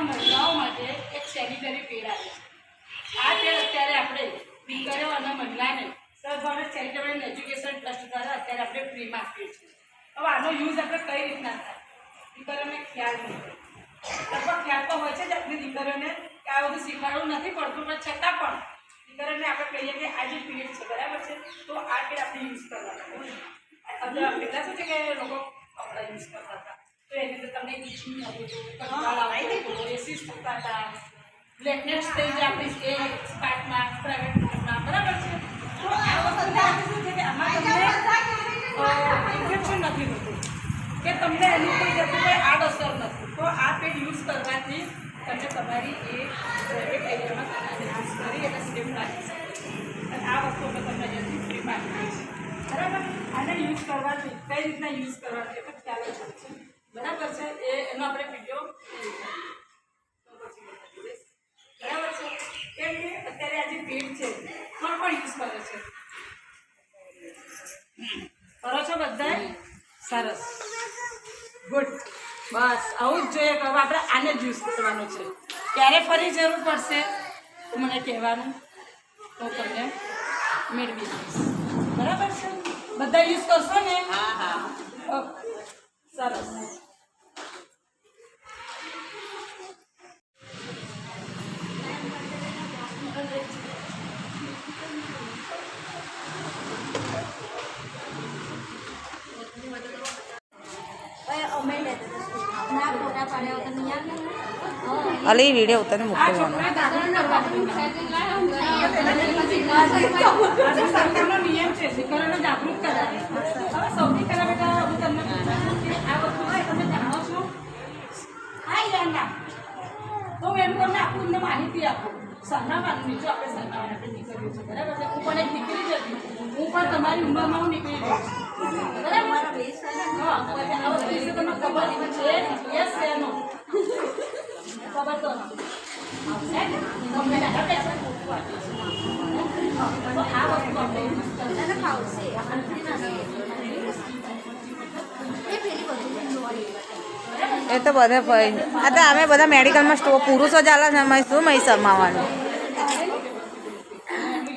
મહિલાઓ માટે એક સેનિટરી પેડ આવે છે। આ પેડ અત્યારે આપણે દીકરીઓ અને મહિલાને સદભાવના ચેરિટેબલ એજ્યુકેશન ટ્રસ્ટ દ્વારા અત્યારે આપણે ફ્રીમાં આપીએ છીએ। હવે આનો યુઝ આપણે કઈ રીતના થાય દીકરીઓને ખ્યાલ નહીં હોય, લગભગ ખ્યાલ તો હોય છે જ આપણી દીકરીઓને કે આ બધું શીખવાડવું નથી પડતું, પણ છતાં પણ દીકરીઓને આપણે કહીએ કે આ જે પીરિયડ છે બરાબર છે તો આ પેડ આપણે યુઝ કરવાના। પહેલાં શું છે કે લોકો કપડાં યુઝ કરતા હતા તો એની અંદર તમને ઇચિંગ થતું હતું, કંટાળ આવતો હતો, રેસિસ થતા હતા, બ્લેકનેસ થઈ જાય આપણી એ સ્પાર્ટમાં પ્રાઇવેટ પાર્ટમાં બરાબર છે। તો આ વખતે શું છે કે આમાં તમને ઇન્ફેક્શન નથી હોતું કે તમને એની કોઈ જાતની કોઈ આડઅસર નથી। તો આ પેડ યુઝ કરવાથી તમને તમારી એ પ્રાઇવેટ એરિયામાં યુઝ કરી એટલે સ્ટેપ લાગી શકે અને આ વસ્તુ અમે તમને અહીંયાથી ફ્રીમાં આપીએ છીએ બરાબર। આને યુઝ કરવાથી કઈ રીતના યુઝ કરવાથી એ પણ ખ્યાલ જ છે બરાબર છે। એનો આપણે વિડીયો બરાબર છે કેમ કે અત્યારે આ જે પેડ છે કોણ કોણ યુઝ કરે છે? કરો છો બધા? સરસ, ગુડ, બસ આવું જ જોઈએ। હવે આપણે આને જ યુઝ કરવાનું છે। ક્યારે ફરી જરૂર પડશે તો મને કહેવાનું, તો તમને મેળવી દઈશ બરાબર છે। બધા યુઝ કરશો ને? હા હા, ઓકે, સરસ। અલી વિડીયો ઉતારે મૂકવાનો સરકારનો નિયમ છે દીકરીઓને જાગૃત કરાવે। હવે સૌથી પહેલા બેટા હું તમને પૂછું કે આ વસ્તુ છે તમે જાણો છો? હા યાર ના, તો હું એમ તમને આખું તમને માહિતી આપું। સરનામાનું નીચે આપણે સરનામા આપણે નીકળ્યું છે બરાબર છે। હું પણ એક દીકરી જ હતી, હું પણ તમારી ઉંમરમાં હું નીકળી ગઈ છું બરાબર। હા, આ વસ્તુ વિશે તમને ખબર છે? યસ યા નો? ખબર તો નથી તમને દાદા પૈસા પૂછવા આપે છે તો આ વસ્તુ આપણે યુઝ એ તો બધા આ તો અમે બધા મેડિકલમાં સ્ટોર પુરુષો ચાલે છે અમે શું મહી શરમાવાનું?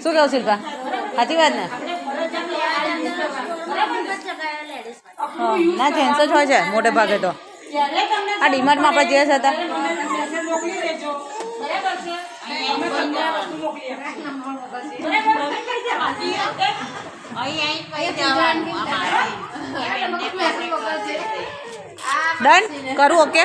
શું કહું શિલ્પા, સાચી વાત ને? ના જેન્ટ્સ જ હોય છે મોટે ભાગે તો। આ ડીમાર્ટમાં આપણે જે હતા મોકલી દેજો બરાબર છે। અમે તમને આ વસ્તુ મોકલી ડન કરું? ઓકે।